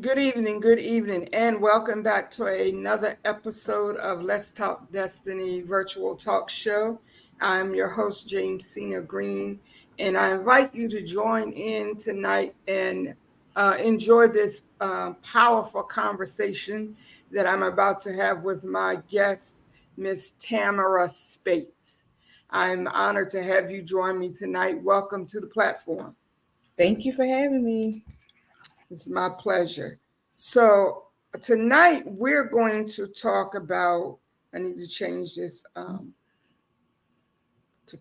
Good evening, and welcome back to another episode of Let's Talk Destiny virtual talk show. I'm your host, James Senior Green, and I invite you to join in tonight and enjoy this powerful conversation that I'm about to have with my guest, Miss Tamara Spates. I'm honored to have you join me tonight. Welcome to the platform. Thank you for having me. It's my pleasure. So, tonight we're going to talk about, I need to change this to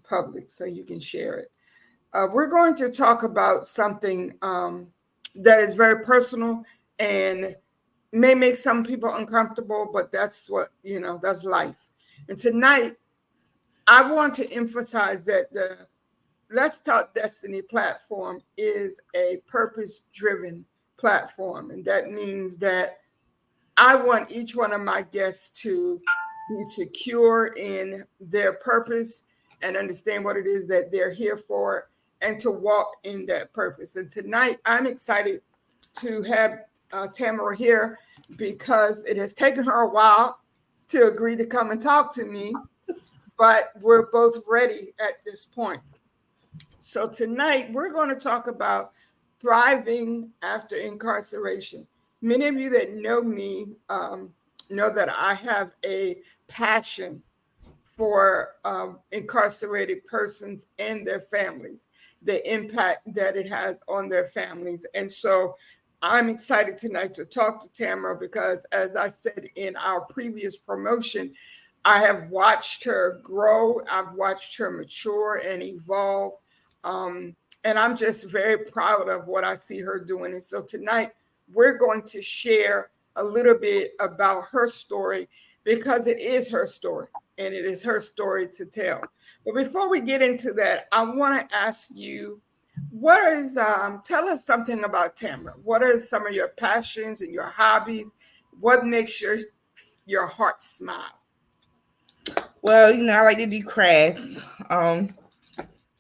public so you can share it. We're going to talk about something that is very personal and may make some people uncomfortable, but that's that's life. And tonight, I want to emphasize that the Let's Talk Destiny platform is a purpose driven platform. And that means that I want each one of my guests to be secure in their purpose and understand what it is that they're here for and to walk in that purpose. And tonight, I'm excited to have Tamara here because it has taken her a while to agree to come and talk to me, but we're both ready at this point. So tonight we're going to talk about thriving after incarceration. Many of you that know me know that I have a passion for incarcerated persons and their families, the impact that it has on their families. And so I'm excited tonight to talk to Tamara because, as I said in our previous promotion, I have watched her grow, I've watched her mature and evolve. And I'm just very proud of what I see her doing. And so tonight, we're going to share a little bit about her story because it is her story and it is her story to tell. But before we get into that, I want to ask you, tell us something about Tamara. What are some of your passions and your hobbies? What makes your heart smile? Well, I like to do crafts.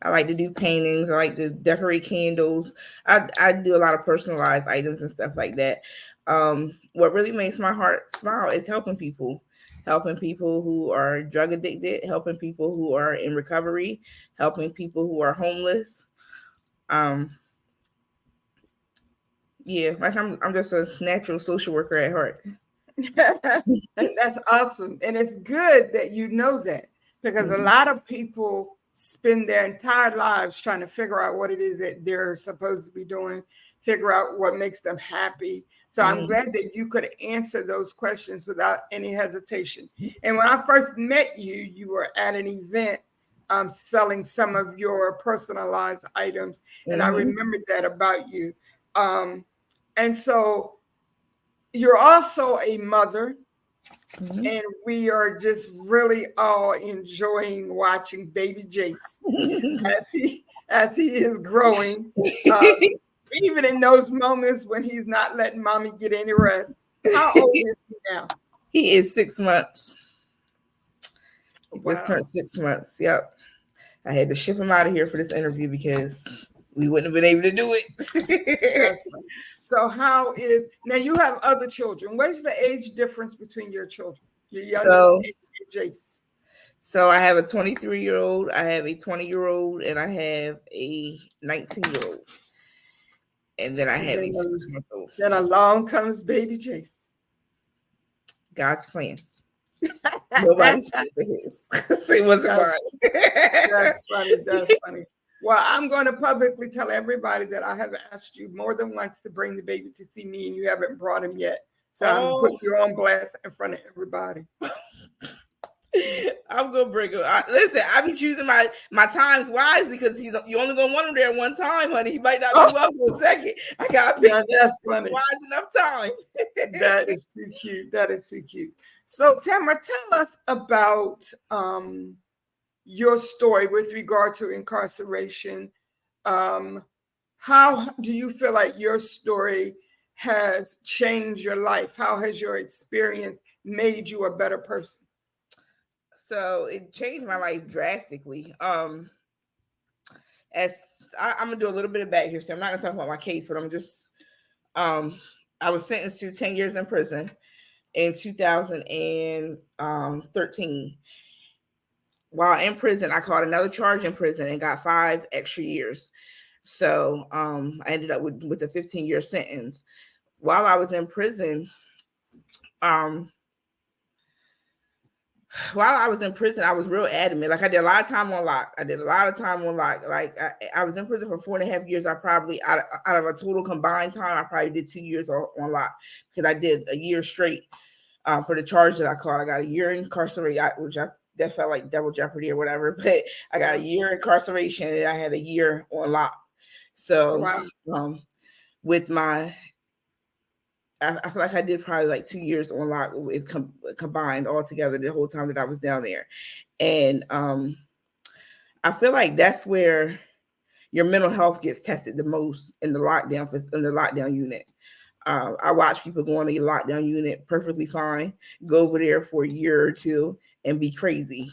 I like to do paintings. I like to decorate candles. I do a lot of personalized items and stuff like that. What really makes my heart smile is helping people who are drug addicted, helping people who are in recovery, helping people who are homeless. Um, yeah, like I'm just a natural social worker at heart. That's awesome. And it's good that you know that because a Mhm. lot of people spend their entire lives trying to figure out what it is that they're supposed to be doing, figure out what makes them happy. So I'm Mhm. glad that you could answer those questions without any hesitation. And when I first met you, you were at an event selling some of your personalized items. And I Mhm. remembered that about you. Um, and so you're also a mother, Mhm. and we are just really all enjoying watching baby Jace as he is growing. Um, Even in those moments when he's not letting mommy get any rest. How old is he now? He is 6 months. He just Wow. turned 6 months. Yep. I had to ship him out of here for this interview because we wouldn't have been able to do it. That's funny. So how is now you have other children. What is the age difference between your children? Your youngest so and Jace. so I have a 23-year-old, I have a 20-year-old, and I have a 19-year-old. And then I And have a then, 6 month old. then along comes baby Jace. God's plan. Nobody's for his. It wasn't That's mine. That's funny. That's funny. Well, I'm going to publicly tell everybody that I have asked you more than once to bring the baby to see me, and you haven't brought him yet. So I'm Oh, putting you on blast in front of everybody. I'm gonna bring him. Listen, I be choosing my times wisely because you only gonna want him there one time, honey. He might not be Oh, well for a second. I gotta pick yeah, just that's funny. wise enough time. That is too cute. That is too cute. So, Tamara, tell us about your story with regard to incarceration. Um, how do you feel like your story has changed your life? How has your experience made you a better person? So it changed my life drastically. As I'm gonna do a little bit of back here, so I'm not gonna talk about my case, but I'm just um I was sentenced to 10 years in prison in 2013. While in prison, I caught another charge in prison and got 5 extra years. So I ended up with a 15-year sentence. While I was in prison, um, I was real adamant. Like I did a lot of time on lock. Like I was in prison for 4.5 years. I probably out of a total combined time, I probably did 2 years on lock because I did a year straight for the charge that I caught. I got a year incarceration, that felt like double jeopardy or whatever. But I got a year incarceration and I had a year on lock. So with my I feel like I did probably like 2 years on lock combined all together the whole time that I was down there. And I feel like that's where your mental health gets tested the most in the lockdown unit. I watch people go on a lockdown unit perfectly fine, go over there for a year or two and be crazy.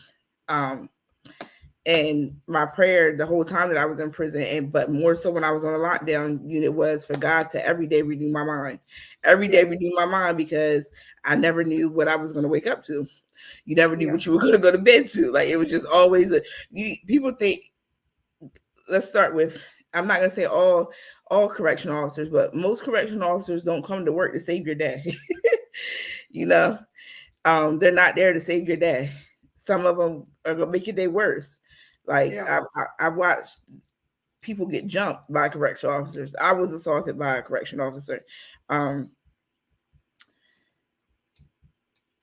And my prayer the whole time that I was in prison, but more so when I was on a lockdown unit, was for God to every day renew my mind. Every day renew my mind, because I never knew what I was going to wake up to. You never knew what you were going to go to bed to. Like it was just always people think. Let's start with, I'm not going to say all correctional officers, but most correctional officers don't come to work to save your day. You know, they're not there to save your day. Some of them are going to make your day worse. Like I watched people get jumped by correctional officers. I was assaulted by a correctional officer.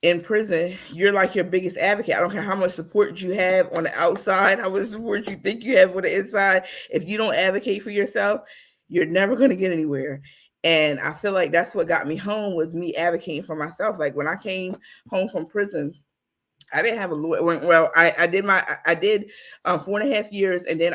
In prison, you're like your biggest advocate. I don't care how much support you have on the outside, how much support you think you have on the inside. If you don't advocate for yourself, you're never going to get anywhere. And I feel like that's what got me home, was me advocating for myself. Like when I came home from prison, I didn't have a lawyer. Well, I did 4.5 years, and then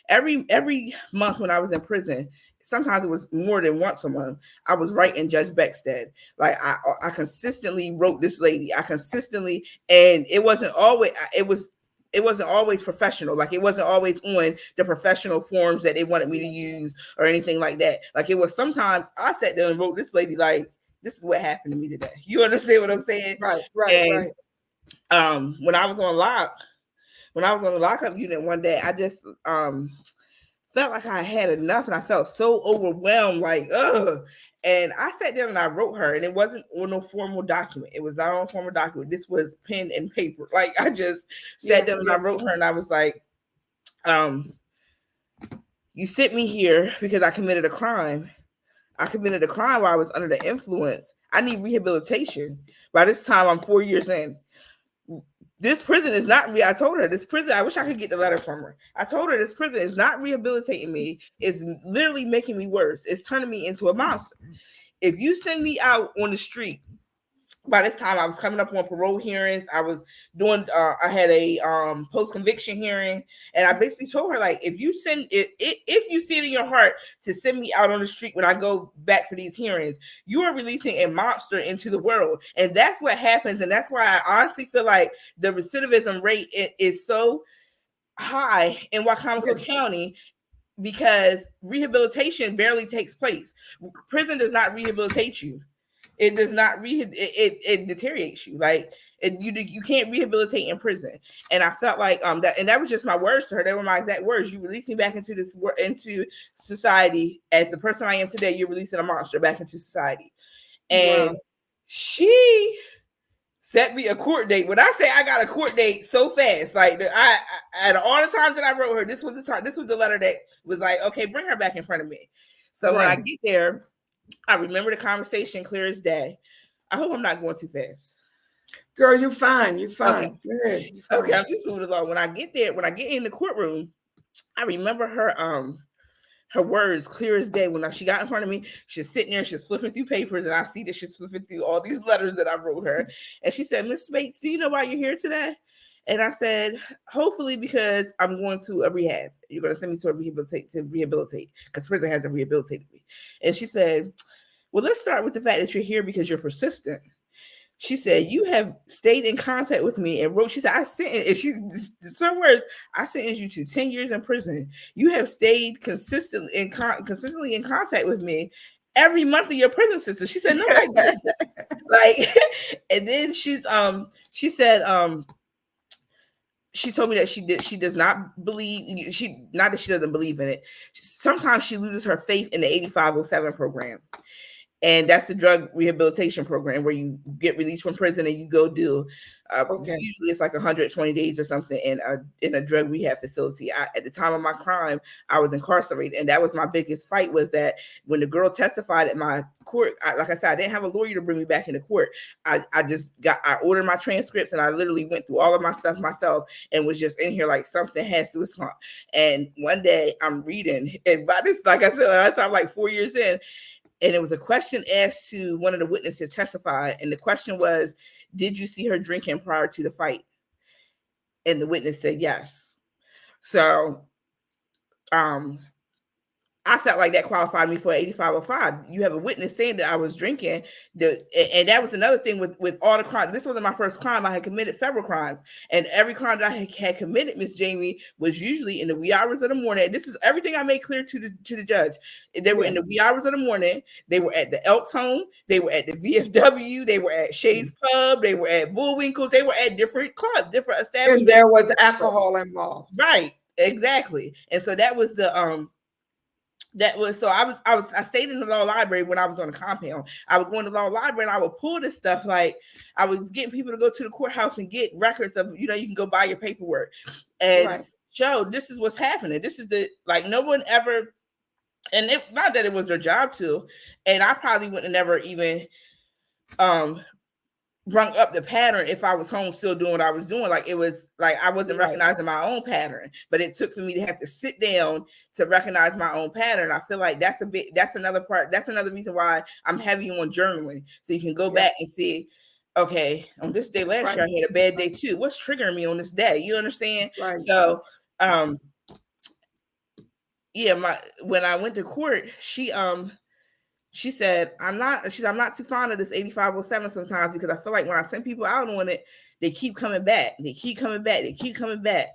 every month when I was in prison, sometimes it was more than once a month, I was writing Judge Beckstead. Like I consistently wrote this lady. And it wasn't always professional. Like it wasn't always on the professional forms that they wanted me to use or anything like that. Like it was, sometimes I sat there and wrote this lady like, this is what happened to me today. You understand what I'm saying? Right. When I was on the lockup unit one day, I just felt like I had enough, and I felt so overwhelmed, like and I sat down and I wrote her, and it wasn't on no formal document. It was not on a formal document. This was pen and paper. Like I just sat down and I wrote her, and I was like, you sent me here because I committed a crime. I committed a crime while I was under the influence. I need rehabilitation. By this time, I'm 4 years in. This prison is not I told her this prison, I wish I could get the letter from her. I told her this prison is not rehabilitating me. It's literally making me worse. It's turning me into a monster. If you send me out on the street, by this time I was coming up on parole hearings. I was doing I had a post-conviction hearing, and I basically told her, like, if you see it in your heart to send me out on the street when I go back for these hearings, you are releasing a monster into the world. And that's what happens. And that's why I honestly feel like the recidivism rate is so high in Wicomico County, because rehabilitation barely takes place. Prison does not rehabilitate you. It does not it deteriorates you. Like you can't rehabilitate in prison. And I felt like that was just my words to her. They were my exact words. You release me back into society as the person I am today. You're releasing a monster back into society. And she set me a court date. When I say I got a court date so fast, like I at all the times that I wrote her, this was the letter that was like, okay, bring her back in front of me. So when I get there, I remember the conversation clear as day. I hope I'm not going too fast. Girl, you're fine. You're fine. Okay. Good. You're fine. Okay, I'm just moving along. When I get in the courtroom, I remember her words clear as day. When she got in front of me, she's sitting there, she's flipping through papers, and I see that she's flipping through all these letters that I wrote her. And she said, "Miss Spates, do you know why you're here today?" And I said, hopefully because I'm going to a rehab. You're going to send me to a rehabilitate, because prison hasn't rehabilitated me. And she said, well, let's start with the fact that you're here because you're persistent. She said, you have stayed in contact with me and wrote, she said, I sentenced you to 10 years in prison. You have stayed consistently in contact with me. every month of your prison sentence. She said, nobody believes it. Like, and then she said, she told me that she does not believe, not that she doesn't believe in it. Sometimes she loses her faith in the 8507 program. And that's the drug rehabilitation program where you get released from prison and you go do Okay. usually it's like 120 days or something in a drug rehab facility. At the time of my crime, I was incarcerated, and that was my biggest fight, was that when the girl testified at my court, like I said, I didn't have a lawyer to bring me back into court. I ordered my transcripts, and I literally went through all of my stuff myself and was just in here like something has to come. And one day I'm reading, and by this, like I said, I'm like 4 years in, and it was a question asked to one of the witnesses to testify. And the question was, did you see her drinking prior to the fight? And the witness said yes. So I felt like that qualified me for 8505. You have a witness saying that I was drinking. And that was another thing with all the crimes. This wasn't my first crime. I had committed several crimes. And every crime that I had committed, Miss Jamie, was usually in the wee hours of the morning. And this is everything I made clear to the judge. They were in the wee hours of the morning. They were at the Elks home. They were at the VFW. They were at Shades Pub. They were at Bullwinkle's. They were at different clubs, different establishments. And there was alcohol involved. Right. Exactly. And so that was so I stayed in the law library when I was on the compound. I would go in the law library and I would pull this stuff. Like, I was getting people to go to the courthouse and get records of, you can go buy your paperwork and show this is what's happening. This is no one ever, and not that it was their job to, and I probably wouldn't have never even rung up the pattern if I was home still doing what I was doing. Like, it was like I wasn't recognizing my own pattern, but it took for me to have to sit down to recognize my own pattern. I feel like that's another part. That's another reason why I'm heavy on journaling. So you can go back and see, okay, on this day last year, I had a bad day too. What's triggering me on this day? You understand? Right. So, when I went to court, she said, I'm not too fond of this 8507 sometimes, because I feel like when I send people out on it, they keep coming back. They keep coming back.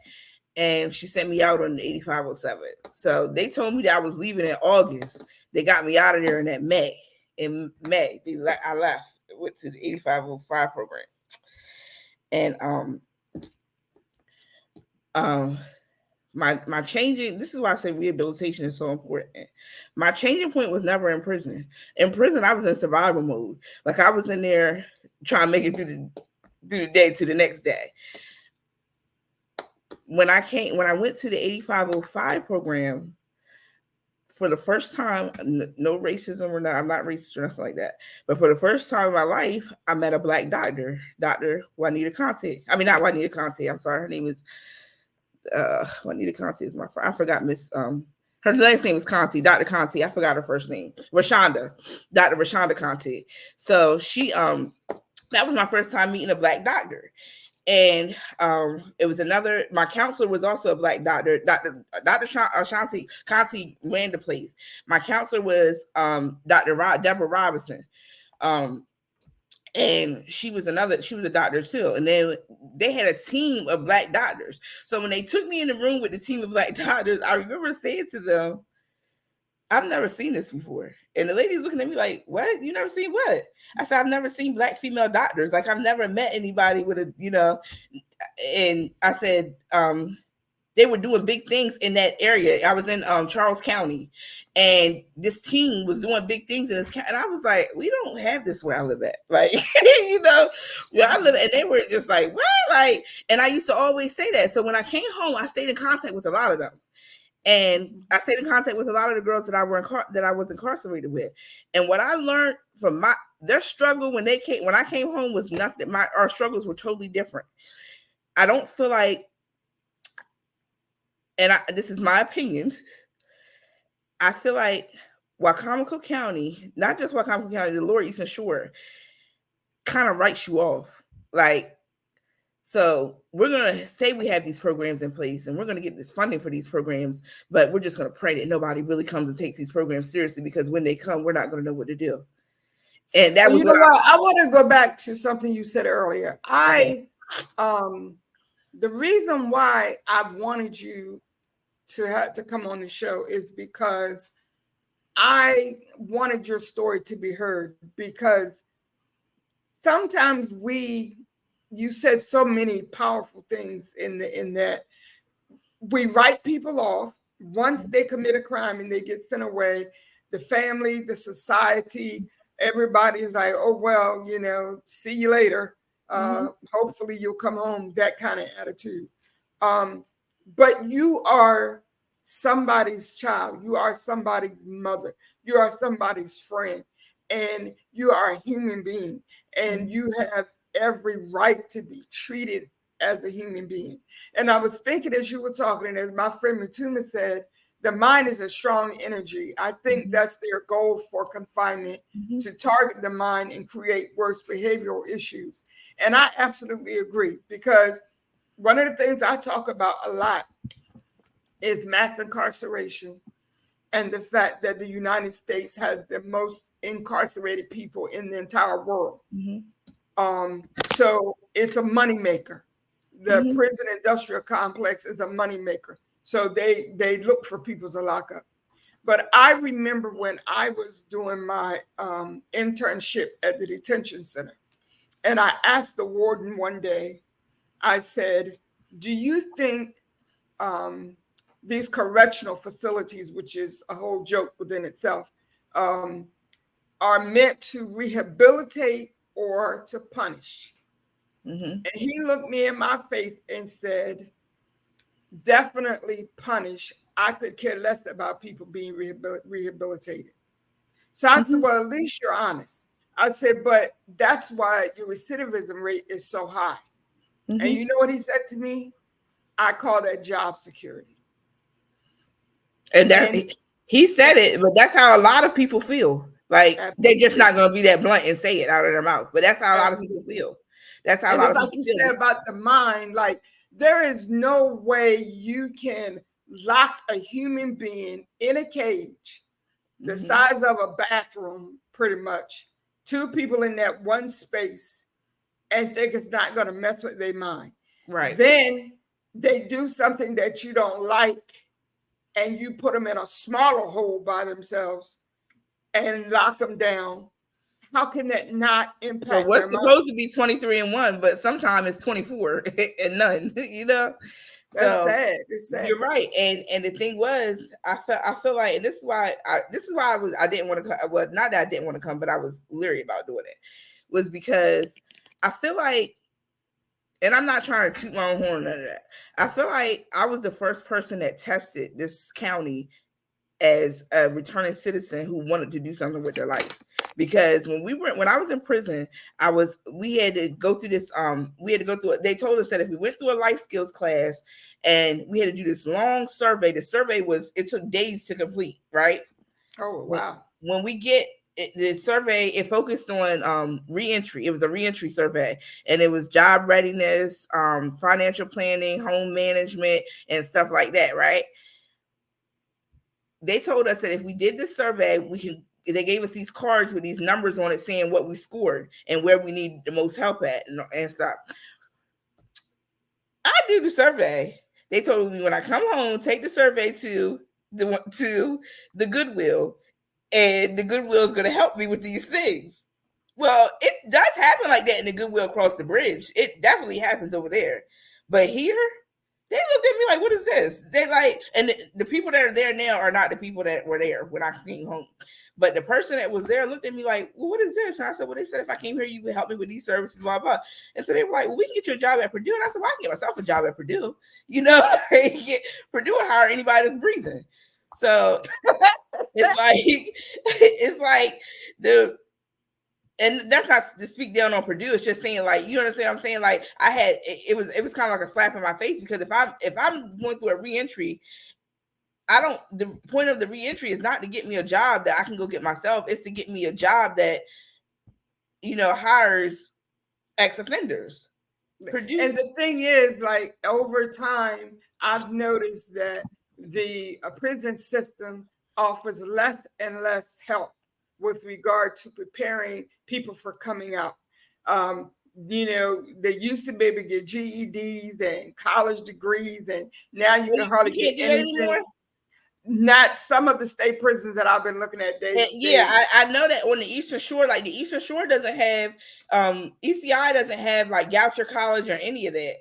And she sent me out on the 8507. So they told me that I was leaving in August. They got me out of there in May. In May, I left, went to the 8505 program. And my changing, this is why I say rehabilitation is so important. My changing point was never in prison. In prison, I was in survival mode. Like, I was in there trying to make it through the day to the next day. When I went to the 8505 program for the first time, no racism or not, I'm not racist or nothing like that. But for the first time in my life, I met a Black doctor, Dr. Juanita Conte. I mean, not Juanita Conte, I'm sorry. Her name is Juanita Conte is my friend. I forgot her last name is Conte, Dr. Conte. I forgot her first name. Dr. Rashonda Conte. So she that was my first time meeting a Black doctor. And it was my counselor was also a Black doctor. Dr. Shanti Conte ran the place. My counselor was Dr. Deborah Robinson. And she was a doctor too. And then they had a team of Black doctors. So when they took me in the room with the team of Black doctors, I remember saying to them, I've never seen this before. And the lady's looking at me like, what? You never seen what? I said, I've never seen Black female doctors. Like, I've never met anybody with and I said, they were doing big things in that area. I was in Charles County, and this team was doing big things in this county. And I was like, we don't have this where I live at. Like, where I live at. And they were just like, what? Like, and I used to always say that. So when I came home, I stayed in contact with a lot of them. And I stayed in contact with a lot of the girls that I was incarcerated with. And what I learned from their struggle when I came home was nothing. Our struggles were totally different. I don't feel like, and this is my opinion, I feel like Wicomico County, not just Wicomico County, the Lower Eastern Shore, kind of writes you off. Like, so we're going to say we have these programs in place and we're going to get this funding for these programs, but we're just going to pray that nobody really comes and takes these programs seriously, because when they come, we're not going to know what to do. And that was I want to go back to something you said earlier. The reason why I wanted you to come on the show is because I wanted your story to be heard because sometimes you said so many powerful things in that we write people off once they commit a crime and they get sent away. The family, the society, everybody is like, oh, well, see you later. Hopefully you'll come home, that kind of attitude. But you are somebody's child. You are somebody's mother. You are somebody's friend. And you are a human being. And you have every right to be treated as a human being. And I was thinking as you were talking, and as my friend Matuma said, the mind is a strong energy. I think that's their goal for confinement, to target the mind and create worse behavioral issues. And I absolutely agree, because one of the things I talk about a lot is mass incarceration and the fact that the United States has the most incarcerated people in the entire world. So it's a moneymaker. The prison industrial complex is a moneymaker. So they look for people to lock up. But I remember when I was doing my internship at the detention center, and I asked the warden one day, I said, do you think these correctional facilities, which is a whole joke within itself, are meant to rehabilitate or to punish? And he looked me in my face and said, definitely punish. I could care less about people being rehabilitated. So I said, well, at least you're honest. I said, but that's why your recidivism rate is so high. And you know what he said to me? I call that job security. And he said it, but that's how a lot of people feel. Like, they're just not going to be that blunt and say it out of their mouth. But that's how a lot of people feel. That's how a lot of people feel. It's like you said about the mind. Like, there is no way you can lock a human being in a cage the size of a bathroom, pretty much, two people in that one space, and think it's not going to mess with their mind. Right. Then they do something that you don't like, and you put them in a smaller hole by themselves and lock them down. How can that not impact their mind? What's supposed to be 23 and 1, but sometimes it's 24 and none, That's sad. It's sad. You're right. And the thing was, I feel like, and this is why I didn't want to come. Well, not that I didn't want to come, but I was leery about doing it, was because I feel like, and I'm not trying to toot my own horn, none of that. I feel like I was the first person that tested this county as a returning citizen who wanted to do something with their life. Because when I was in prison, we had to go through this, they told us that if we went through a life skills class and we had to do this long survey, it took days to complete, right? Oh, wow. When we get the survey, it focused on reentry. It was a reentry survey, and it was job readiness, financial planning, home management, and stuff like that, right? They told us that if we did the survey, they gave us these cards with these numbers on it saying what we scored and where we need the most help at and stuff. I did the survey. They told me when I come home, take the survey to the Goodwill, and the Goodwill is going to help me with these things. Well, it does happen like that in the Goodwill across the bridge. It definitely happens over there. But here, they looked at me like, what is this? They like, and the people that are there now are not the people that were there when I came home. But the person that was there looked at me like, well, what is this? And I said, well, they said if I came here, you would help me with these services, blah, blah. And so they were like, well, we can get you a job at Purdue. And I said, well, I can get myself a job at Purdue. Purdue will hire anybody that's breathing. So it's like and that's not to speak down on Purdue. It's just saying, like, you understand what I'm saying? Like, it was kind of like a slap in my face, because if I'm going through a reentry, the point of the reentry is not to get me a job that I can go get myself. It's to get me a job that, hires ex-offenders. Purdue. And the thing is, like, over time, I've noticed that the prison system offers less and less help with regard to preparing people for coming out. They used to be able to get GEDs and college degrees, and now you can hardly get anything. not some of the state prisons that I've been looking at. I know that on the Eastern Shore, like the Eastern Shore doesn't have ECI doesn't have like Goucher College or any of that.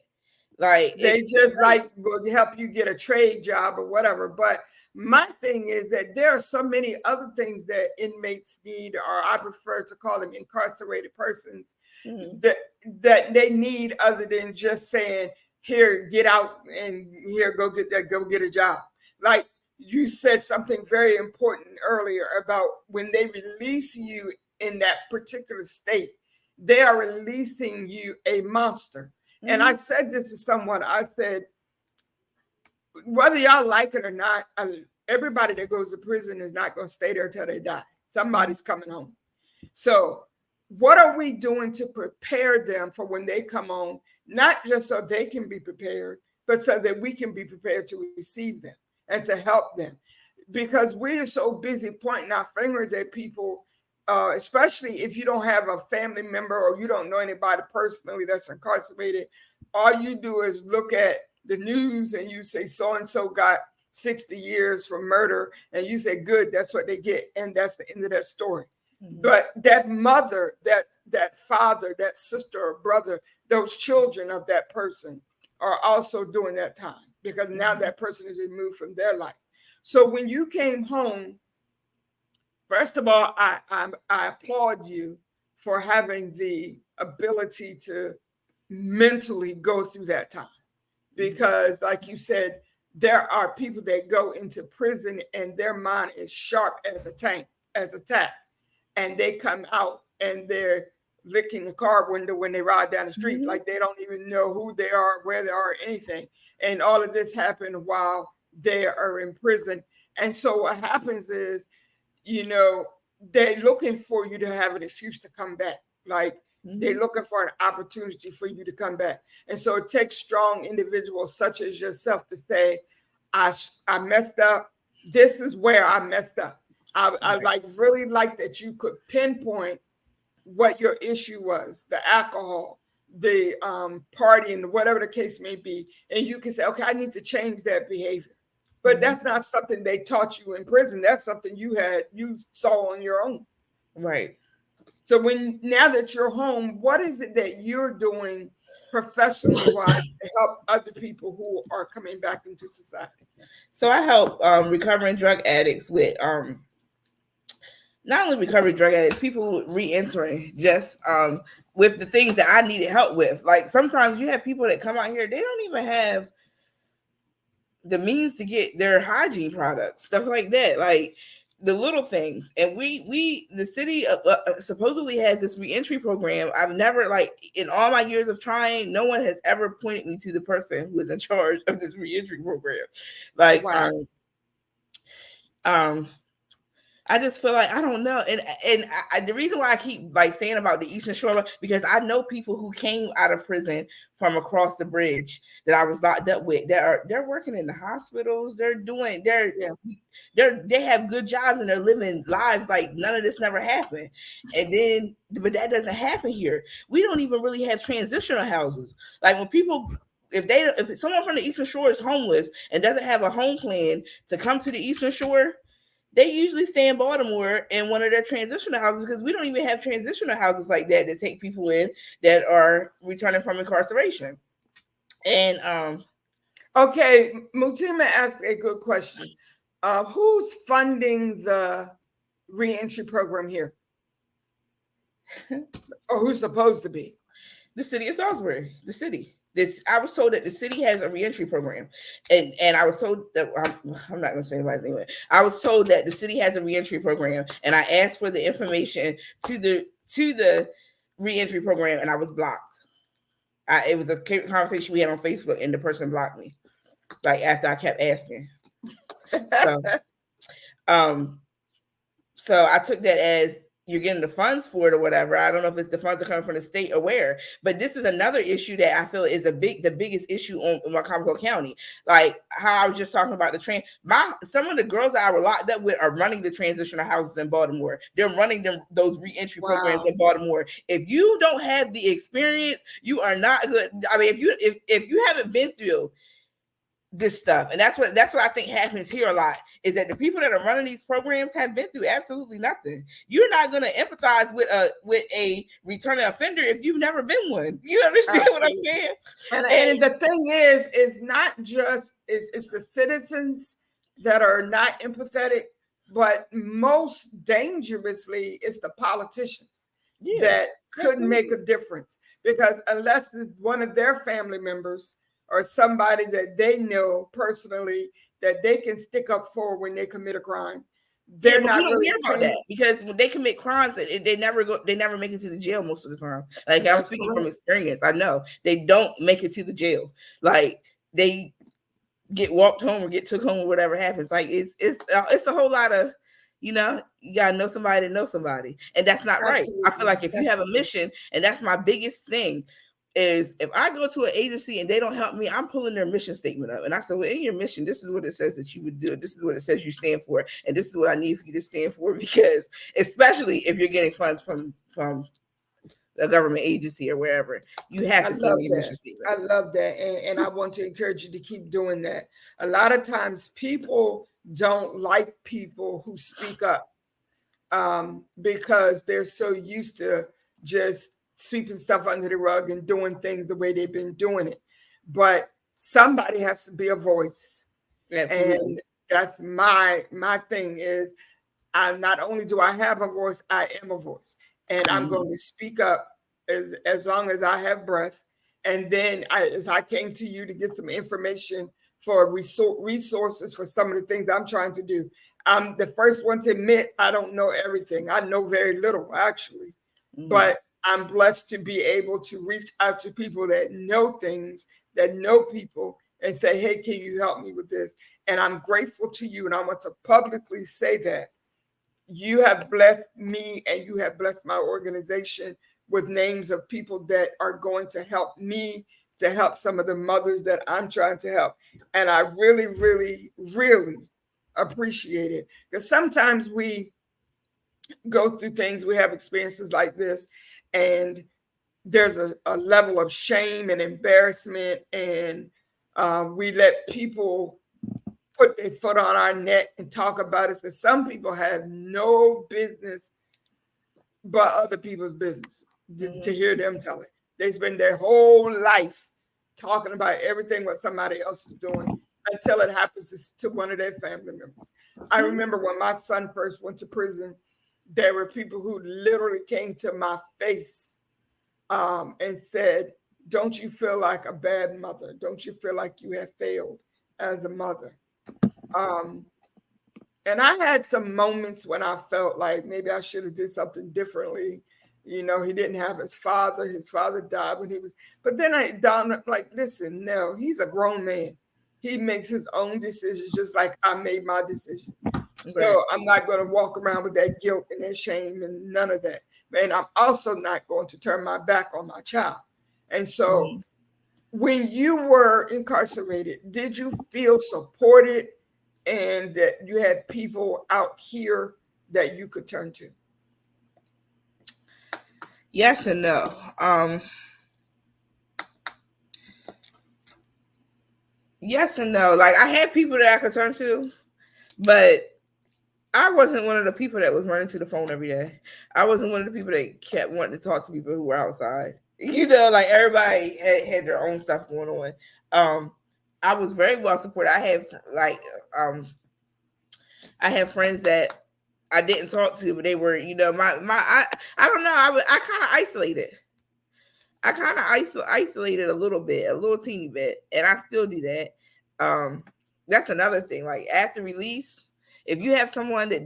Like they just like will help you get a trade job or whatever. But my thing is that there are so many other things that inmates need, or I prefer to call them incarcerated persons, that they need, other than just saying, here, get out, and here, go get a job. Like you said something very important earlier about when they release you in that particular state, they are releasing you a monster. And I said this to someone. I said, whether y'all like it or not, everybody that goes to prison is not going to stay there till they die. Somebody's coming home. So what are we doing to prepare them for when they come home, not just so they can be prepared, but so that we can be prepared to receive them and to help them? Because we are so busy pointing our fingers at people, especially if you don't have a family member or you don't know anybody personally that's incarcerated. All you do is look at the news and you say so-and-so got 60 years for murder, and you say, good, that's what they get. And that's the end of that story. But that mother, that father, that sister or brother, those children of that person are also doing that time, because now that person is removed from their life. So when you came home, first of all, I applaud you for having the ability to mentally go through that time. Because like you said, there are people that go into prison and their mind is sharp as a tack, and they come out and they're licking the car window when they ride down the street, like they don't even know who they are, where they are, anything. And all of this happened while they are in prison. And so what happens is, they're looking for you to have an excuse to come back. Like they're looking for an opportunity for you to come back. And so it takes strong individuals such as yourself to say, I messed up. This is where I messed up. I really like that you could pinpoint what your issue was, the alcohol, the partying, whatever the case may be. And you can say, okay, I need to change that behavior. But that's not something they taught you in prison. That's something you saw on your own. Right. So now that you're home, what is it that you're doing professionally wise to help other people who are coming back into society? So I help recovering drug addicts with not only recovering drug addicts, people re-entering, just with the things that I needed help with. Like sometimes you have people that come out here, they don't even have the means to get their hygiene products, stuff like that, like the little things. And the city supposedly has this reentry program. I've never, like, in all my years of trying, no one has ever pointed me to the person who is in charge of this reentry program. Like, wow. I just feel like I don't know, and the reason why I keep like saying about the Eastern Shore, because I know people who came out of prison from across the bridge that I was locked up with. They're working in the hospitals. They have good jobs and they're living lives like none of this never happened. And then, but that doesn't happen here. We don't even really have transitional houses. Like when people. If someone from the Eastern Shore is homeless and doesn't have a home plan to come to the Eastern Shore, they usually stay in Baltimore in one of their transitional houses, because we don't even have transitional houses like that take people in that are returning from incarceration. And okay, Mutima asked a good question. Who's funding the reentry program here? Or who's supposed to be? The city of Salisbury, the city. I was told that the city has a reentry program, and I was told that I'm not going to say anybody's name. I was told that the city has a reentry program, and I asked for the information to the reentry program, and I was blocked. It was a conversation we had on Facebook, and the person blocked me, like after I kept asking. So I took that as you're getting the funds for it or whatever. I don't know if it's the funds are coming from the state or where, but this is another issue that I feel is the biggest issue in Macomb County. Like how I was just talking about the train. Some of the girls that I were locked up with are running the transitional houses in Baltimore. They're running those reentry programs in Baltimore. If you don't have the experience, you are not good. I mean, if you haven't been through this stuff. And that's what I think happens here a lot, is that the people that are running these programs have been through absolutely nothing. You're not going to empathize with a returning offender if you've never been one. You understand Absolutely. what I'm saying? And the thing is not just it's the citizens that are not empathetic, but most dangerously it's the politicians that couldn't make a difference, because unless it's one of their family members or somebody that they know personally that they can stick up for when they commit a crime, they're not we don't really hear about that, because when they commit crimes, they never make it to the jail most of the time. Like, I'm speaking from experience. I know they don't make it to the jail. Like, they get walked home or get took home or whatever happens. Like, it's a whole lot of, you gotta know somebody to know somebody, and that's not right. I feel like if you have a mission, and that's my biggest thing, is if I go to an agency and they don't help me, I'm pulling their mission statement up. And I said, well, in your mission, this is what it says that you would do. This is what it says you stand for. And this is what I need for you to stand for. Because especially if you're getting funds from a government agency or wherever, you have to stand your mission statement. I love that. And I want to encourage you to keep doing that. A lot of times people don't like people who speak up because they're so used to just sweeping stuff under the rug and doing things the way they've been doing it. But somebody has to be a voice. Absolutely. And that's my thing is, not only do I have a voice, I am a voice. And I'm going to speak up as long as I have breath. And then as I came to you to get some information for resources for some of the things I'm trying to do. I'm the first one to admit I don't know everything. I know very little, actually. But I'm blessed to be able to reach out to people that know things, that know people, and say, hey, can you help me with this? And I'm grateful to you. And I want to publicly say that you have blessed me and you have blessed my organization with names of people that are going to help me to help some of the mothers that I'm trying to help. And I really, really, really appreciate it, because sometimes we go through things, we have experiences like this, and there's a level of shame and embarrassment, and we let people put their foot on our neck and talk about it. Because some people have no business but other people's business to hear them tell it. They spend their whole life talking about everything what somebody else is doing until it happens to one of their family members. I remember when my son first went to prison, there were people who literally came to my face and said, don't you feel like a bad mother? Don't you feel like you have failed as a mother? And I had some moments when I felt like maybe I should have did something differently. He didn't have his father. His father died when he was, but then I dawned up like, listen, no, he's a grown man. He makes his own decisions just like I made my decisions. So I'm not going to walk around with that guilt and that shame and none of that. And I'm also not going to turn my back on my child. And so when you were incarcerated, did you feel supported and that you had people out here that you could turn to? Yes and no. Yes and no. Like, I had people that I could turn to, but I wasn't one of the people that was running to the phone every day. I wasn't one of the people that kept wanting to talk to people who were outside. Like, everybody had their own stuff going on. I was very well supported. I have friends that I didn't talk to, but they were, I don't know. I kind of isolated. I kind of isolated a little bit, a little teeny bit, and I still do that. That's another thing. Like, after release, if you have someone that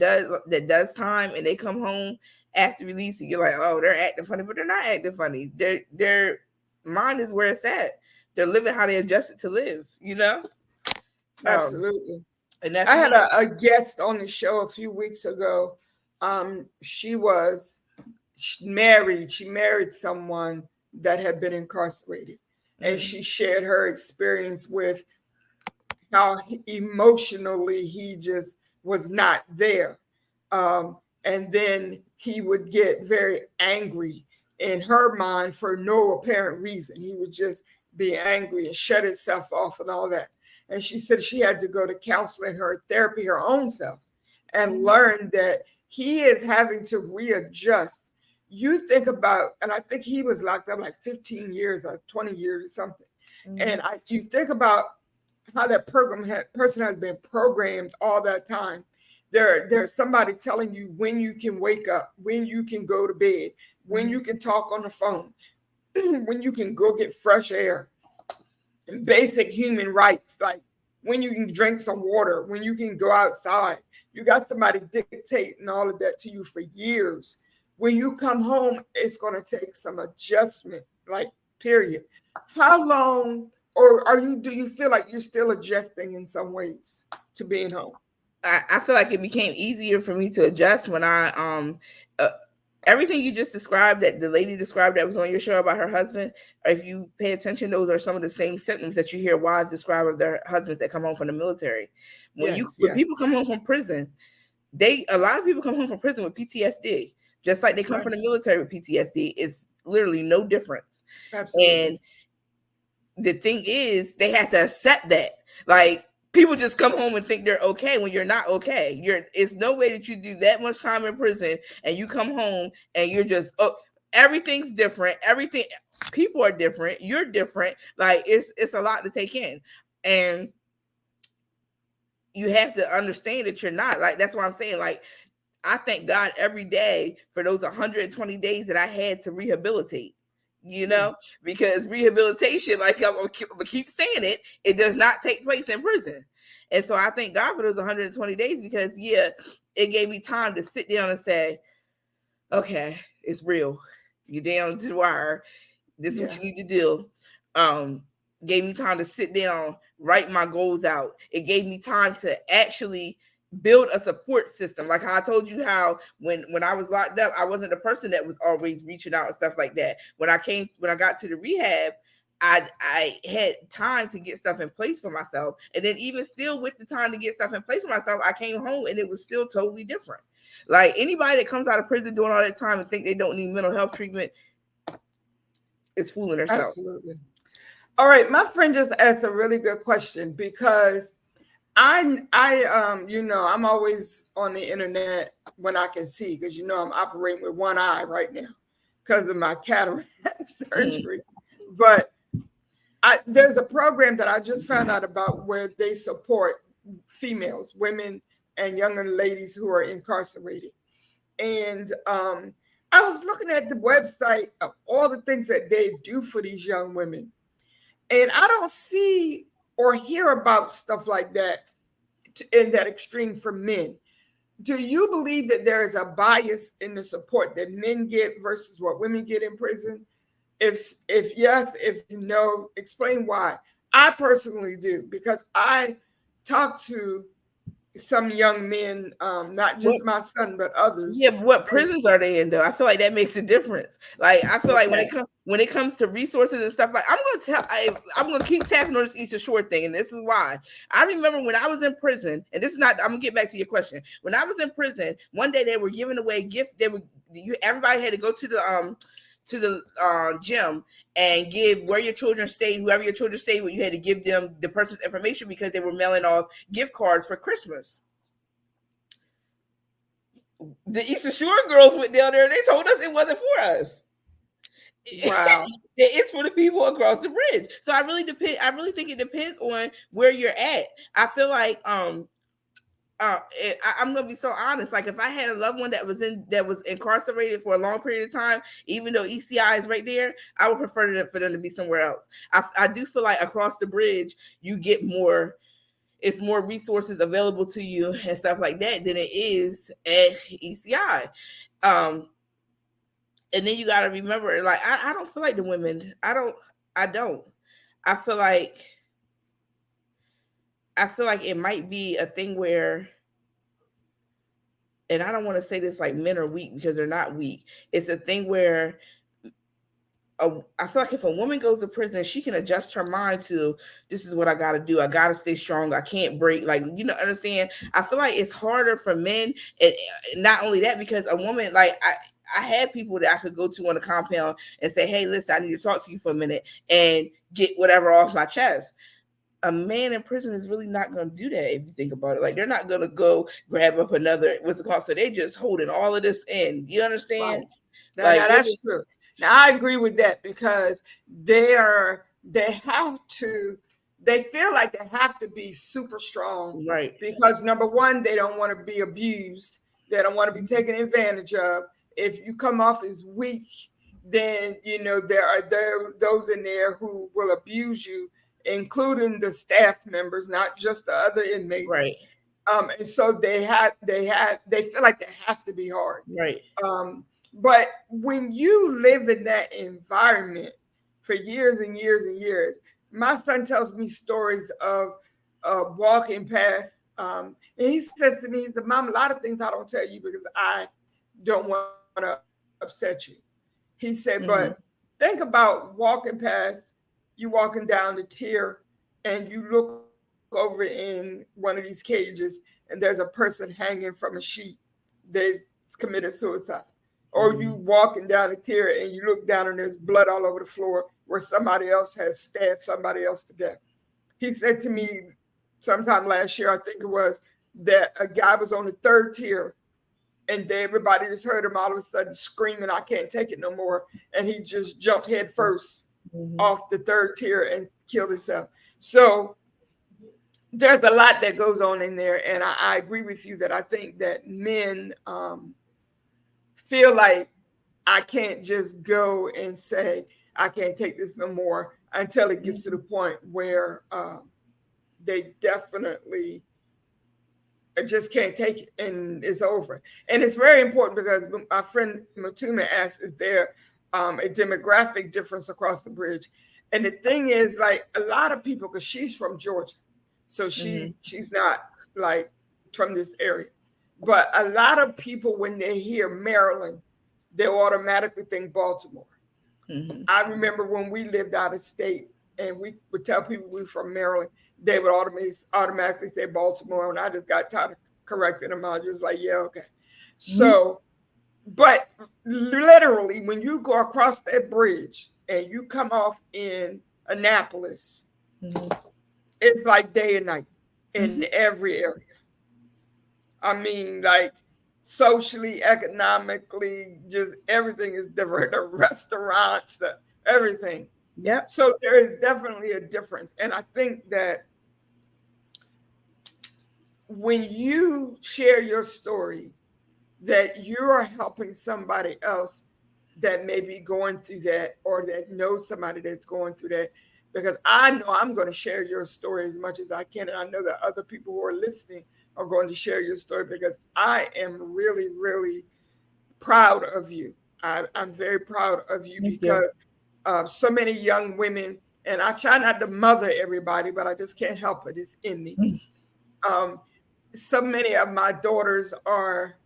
does time and they come home after release, and you're like, oh, they're acting funny, but they're not acting funny. Their mind is where it's at. They're living how they adjusted to live. Absolutely. And I had a guest on the show a few weeks ago. She was married. She married someone that had been incarcerated. And she shared her experience with how emotionally he just was not there. And then he would get very angry in her mind for no apparent reason. He would just be angry and shut himself off and all that. and she said she had to go to counseling, her therapy, her own self, and learn that he is having to readjust. You think about, and I think he was locked up like 15 years or 20 years or something. And you think about how that person has been programmed all that time. There's somebody telling you when you can wake up, when you can go to bed, when you can talk on the phone, when you can go get fresh air, and basic human rights, like when you can drink some water, when you can go outside. You got somebody dictating all of that to you for years. When you come home, it's going to take some adjustment, like, period. How long, or do you feel like you're still adjusting in some ways to being home? I feel like it became easier for me to adjust when uh, everything you just described, that the lady described that was on your show about her husband, if you pay attention, those are some of the same symptoms that you hear wives describe of their husbands that come home from the military. Yes, When people yes. come home from prison, a lot of people come home from prison with PTSD, just like they That's come right. from the military with PTSD. It's literally no difference. Absolutely. And the thing is, they have to accept that. Like, people just come home and think they're okay when you're not okay. It's no way that you do that much time in prison and you come home and you're just, oh, everything's different. Everything, people are different. You're different. Like, it's a lot to take in. And you have to understand that you're not. Like, that's why I'm saying, like, I thank God every day for those 120 days that I had to rehabilitate, Yeah. because rehabilitation, like I'm gonna keep saying it, it does not take place in prison. And so I thank God for those 120 days, because it gave me time to sit down and say, okay, it's real. You're down to the wire. This is what Yeah. you need to do. Um, Gave me time to sit down, write my goals out. It gave me time to actually build a support system. Like how I told you, how when I was locked up, I wasn't a person that was always reaching out and stuff like that. When I got to the rehab, I had time to get stuff in place for myself. And then even still with the time to get stuff in place for myself, I came home and it was still totally different. Like, anybody that comes out of prison doing all that time and think they don't need mental health treatment is fooling herself. Absolutely. All right, my friend just asked a really good question, because I'm always on the internet when I can see, because I'm operating with one eye right now because of my cataract surgery. But there's a program that I just found out about where they support females, women, and younger ladies who are incarcerated. And I was looking at the website of all the things that they do for these young women, and I don't see or hear about stuff like that in that extreme for men. Do you believe that there is a bias in the support that men get versus what women get in prison? If yes, if no, explain why. I personally do, because I talk to some young men, not What just my son but others. Yeah, but what And prisons are they in though? I feel like that makes a difference. Like, I feel like okay, when it comes to resources and stuff, like, I'm gonna keep tapping on this Easter Shore thing, and this is why. I remember when I was in prison, and this is not. I'm gonna get back to your question. When I was in prison, one day they were giving away gift. Everybody had to go to the gym and give where your children stayed, whoever your children stayed with. You had to give them the person's information because they were mailing off gift cards for Christmas. The Eastern Shore girls went down there and they told us it wasn't for us. wow, It's for the people across the bridge. So I really think it depends on where you're at. I feel like I'm gonna be so honest. Like, if I had a loved one that was incarcerated for a long period of time, even though ECI is right there, I would prefer for them to be somewhere else. I do feel like across the bridge you get more. It's more resources available to you and stuff like that than it is at ECI. And then you got to remember, like, I don't feel like the women. I don't. I feel like it might be a thing where, and I don't want to say this like men are weak, because they're not weak. It's a thing where I feel like if a woman goes to prison, she can adjust her mind to, this is what I got to do. I got to stay strong. I can't break. Like, understand? I feel like it's harder for men. And not only that, because a woman, like, I had people that I could go to on the compound and say, hey, listen, I need to talk to you for a minute and get whatever off my chest. a man in prison is really not going to do that if you think about it. Like, they're not going to go grab up another, what's it called? So they just holding all of this in. You understand? Right. Now Like, they that's just, true. Now I agree with that because they have to they feel like they have to be super strong right. because number one, they don't want to be abused. They don't want to be taken advantage of. If you come off as weak, then there are those in there who will abuse you, including the staff members, not just the other Right. inmates. And so they feel like they have to be hard. Right. But when you live in that environment for years and years and years, my son tells me stories of walking past. And he says to me, he said, Mom, a lot of things I don't tell you because I don't want to upset you. He said, but Mm-hmm. think about walking past, you walking down the tier, and you look over in one of these cages, and there's a person hanging from a sheet. They've committed suicide. Or you Mm-hmm. walking down the tier and you look down and there's blood all over the floor where somebody else has stabbed somebody else to death. He said to me sometime last year, I think it was, that a guy was on the third tier and everybody just heard him all of a sudden screaming, I can't take it no more. And he just jumped head first Mm-hmm. off the third tier and killed himself. So there's a lot that goes on in there. And I agree with you that I think that men feel like I can't just go and say, I can't take this no more until it gets to the point where they definitely just can't take it and it's over. And it's very important because my friend Matuma asked, is there a demographic difference across the bridge? And the thing is, like a lot of people, because she's from Georgia, so Mm-hmm. she's not like from this area. But a lot of people, when they hear Maryland, they automatically think Baltimore. Mm-hmm. I remember when we lived out of state and we would tell people we were from Maryland, they would automatically say Baltimore. And I just got tired of correcting them. I was just like, yeah, okay. So, but literally, when you go across that bridge and you come off in Annapolis, Mm-hmm. it's like day and night in Mm-hmm. every area. I mean, like socially, economically, just everything is different. The restaurants, everything. Yep. So there is definitely a difference. And I think that when you share your story, that you're helping somebody else that may be going through that or that knows somebody that's going through that. Because I know I'm going to share your story as much as I can. And I know that other people who are listening are going to share your story because I am really, really proud of you. I'm very proud of you Thank you. because so many young women, and I try not to mother everybody, but I just can't help it. It's in me. Um, so many of my daughters are,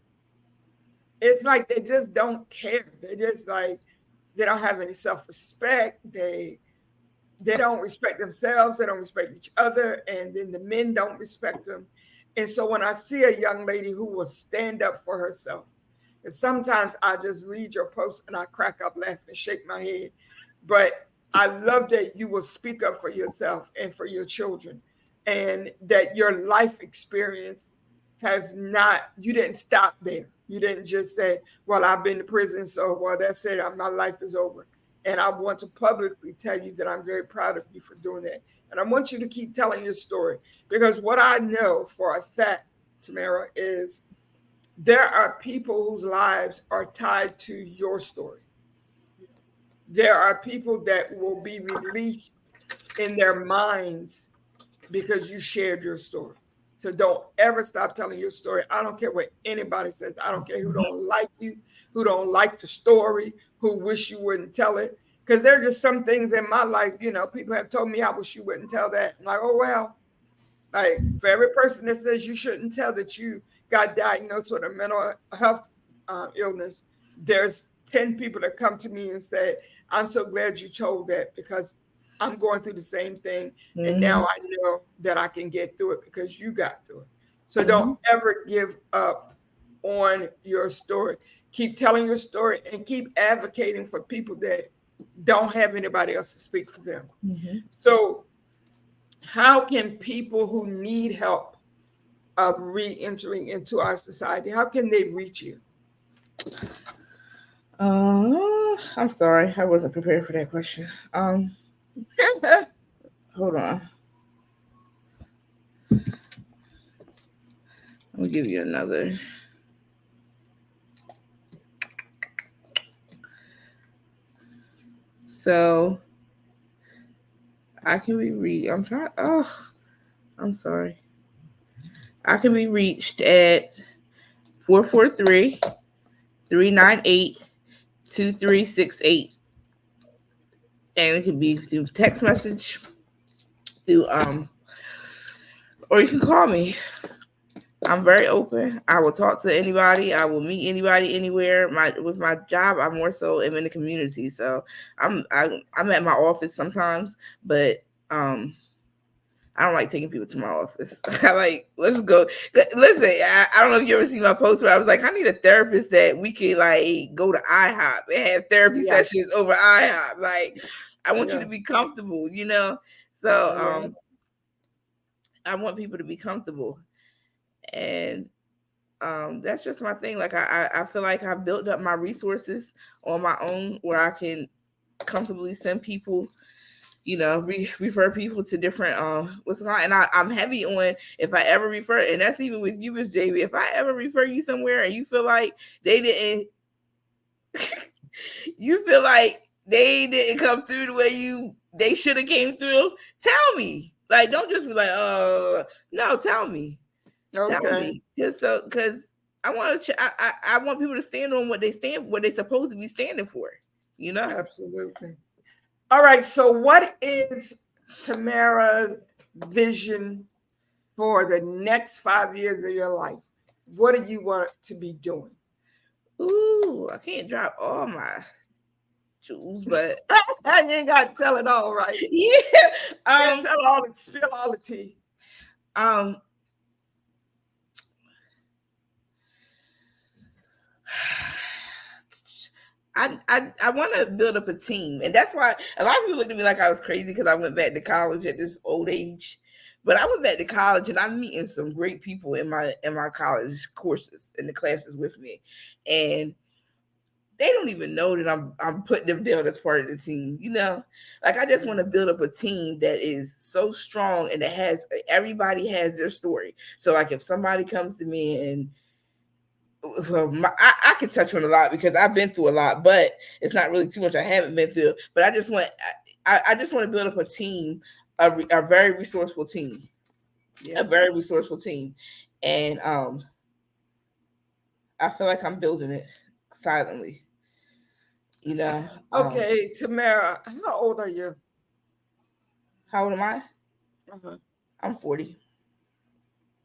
it's like they just don't care. They just like, they don't have any self-respect. They don't respect themselves. They don't respect each other. And then the men don't respect them. And so when I see a young lady who will stand up for herself, and sometimes I just read your post and I crack up laughing and shake my head. But I love that you will speak up for yourself and for your children, and that your life experience has not, you didn't stop there. You didn't just say, well, I've been to prison, so well, that's it. My life is over. And I want to publicly tell you that I'm very proud of you for doing that. And I want you to keep telling your story because what I know for a fact, Tamara, is there are people whose lives are tied to your story. There are people that will be released in their minds because you shared your story. So don't ever stop telling your story. I don't care what anybody says. I don't care who don't like you, who don't like the story, who wish you wouldn't tell it. Because there are just some things in my life, people have told me I wish you wouldn't tell that. I'm like, oh well, like for every person that says you shouldn't tell that you got diagnosed with a mental health illness, there's 10 people that come to me and say, I'm so glad you told that because I'm going through the same thing. And Mm-hmm. now I know that I can get through it because you got through it. So don't Mm-hmm. ever give up on your story. Keep telling your story and keep advocating for people that don't have anybody else to speak for them. Mm-hmm. So how can people who need help of re-entering into our society, how can they reach you? I'm sorry, I wasn't prepared for that question. Hold on. I'll give you another. So I can be reached. I'm trying. Oh, I'm sorry. I can be reached at 443 398 2368, and it can be through text message, through or you can call me. I'm very open. I will talk to anybody. I will meet anybody anywhere. With my job, I more so am in the community. So I'm at my office sometimes, but um I don't like taking people to my office. I like, let's go. Listen, I don't know if you ever see my post where I was like, I need a therapist that we can like go to IHOP and have therapy Yeah, sessions over IHOP. Like, I want you yeah, to be comfortable, you know? So yeah. I want people to be comfortable. And that's just my thing. Like I feel like I've built up my resources on my own where I can comfortably send people, refer people to different what's it called. And I'm heavy on, if I ever refer, and that's even with you, Miss JB, if I ever refer you somewhere and you feel like they didn't you feel like they didn't come through the way they should have came through, tell me. Like, don't just be like, no, tell me. Tell Okay, me. Because I want to I want people to stand on what they supposed to be standing for, you know? absolutely. All right, so what is Tamara's vision for the next 5 years of your life? What do you want to be doing? Ooh, I can't drop all my jewels, but You ain't got to tell it all, right? yeah. Can't tell all the spill all the tea. Um I want to build up a team, and that's why a lot of people look at me like I was crazy because I went back to college at this old age. But I went back to college, and I'm meeting some great people in my college courses in the classes with me, and they don't even know that I'm putting them down as part of the team. Like, I just want to build up a team that is so strong and that has everybody has their story. So like, if somebody comes to me and well, I can touch on a lot because I've been through a lot, but it's not really too much I haven't been through. But I just want to build up a team, a very resourceful team, Yeah. a very resourceful team, and I feel like I'm building it silently. You know, Okay, Tamara, how old are you? how old am I? Uh-huh. I'm 40.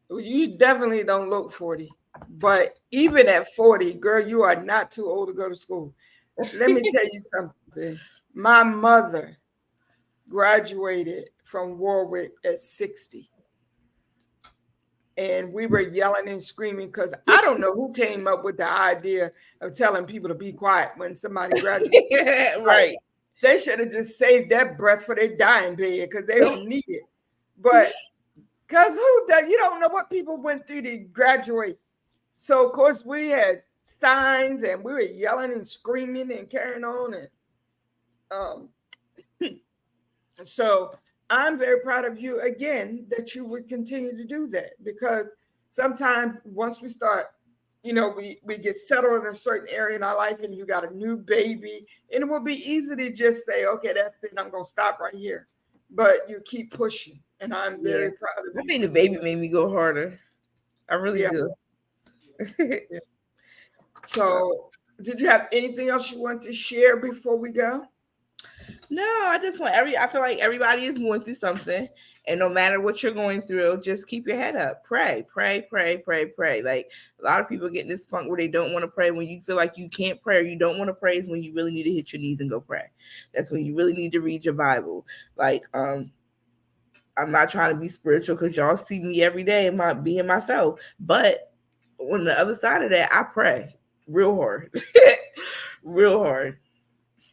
Well, you definitely don't look 40. But even at 40, girl, you are not too old to go to school. Let me tell you something. My mother graduated from Warwick at 60. And we were yelling and screaming because I don't know who came up with the idea of telling people to be quiet when somebody graduates. Like, Right. they should have just saved that breath for their dying bed because they don't need it. But because who does, you don't know what people went through to graduate. So of course we had signs and we were yelling and screaming and carrying on. And um, so I'm very proud of you again that you would continue to do that, because sometimes once we start, we get settled in a certain area in our life and you got a new baby, and it will be easy to just say, okay, that's it, I'm going to stop right here. But you keep pushing, and I'm Yeah. very proud of I you think for the doing baby it. made me go harder. I really Yeah. do. Yeah. So, did you have anything else you want to share before we go? No, I just want I feel like everybody is going through something. And no matter what you're going through, just keep your head up. Pray, pray, pray, pray, pray. Like, a lot of people get in this funk where they don't want to pray. When you feel like you can't pray or you don't want to pray is when you really need to hit your knees and go pray. That's when you really need to read your Bible. Like, I'm not trying to be spiritual because y'all see me every day and my being myself. But on the other side of that, I pray real hard. Real hard.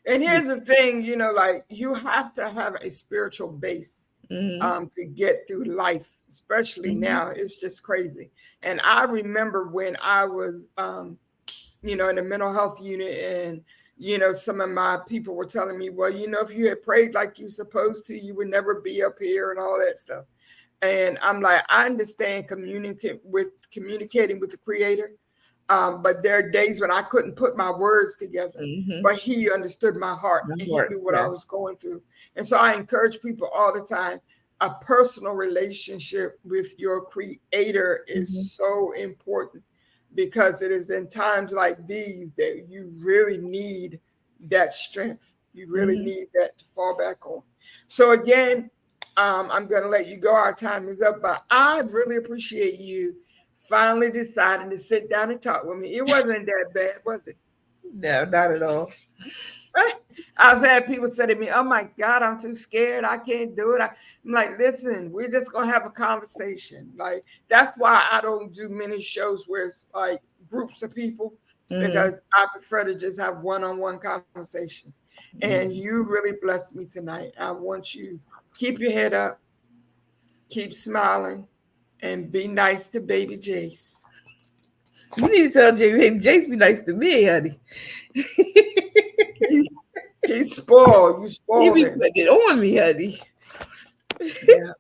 And here's the thing, like, you have to have a spiritual base to get through life, especially Mm-hmm. now. It's just crazy. And I remember when I was, in the mental health unit, and some of my people were telling me, well, if you had prayed like you supposed to, you would never be up here and all that stuff. And I'm like, I understand communicating with the Creator, but there are days when I couldn't put my words together, Mm-hmm. but He understood my heart My and He heart, knew what I yeah. was going through. And so I encourage people all the time, a personal relationship with your Creator is Mm-hmm. so important, because it is in times like these that you really need that strength. You really Mm-hmm. need that to fall back on. So again, I'm going to let you go. Our time is up, but I really appreciate you finally deciding to sit down and talk with me. It wasn't that bad, was it? No, not at all. I've had people say to me, "Oh my God, I'm too scared. I can't do it." I'm like, "Listen, we're just gonna have a conversation." Like, that's why I don't do many shows where it's like groups of people, Mm-hmm. because I prefer to just have one-on-one conversations. And Mm-hmm. you really blessed me tonight. I want you keep your head up, keep smiling, and be nice to baby Jace. You need to tell Baby Jace be nice to me, honey. He, he's spoiled. You You spoiled be him. putting it on me, honey. Yeah.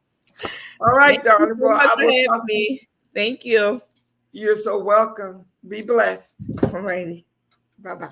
All right, Thank you darling. so Well, much I for will having talk to you. me. Thank you. You're so welcome. Be blessed. Alrighty. Bye bye.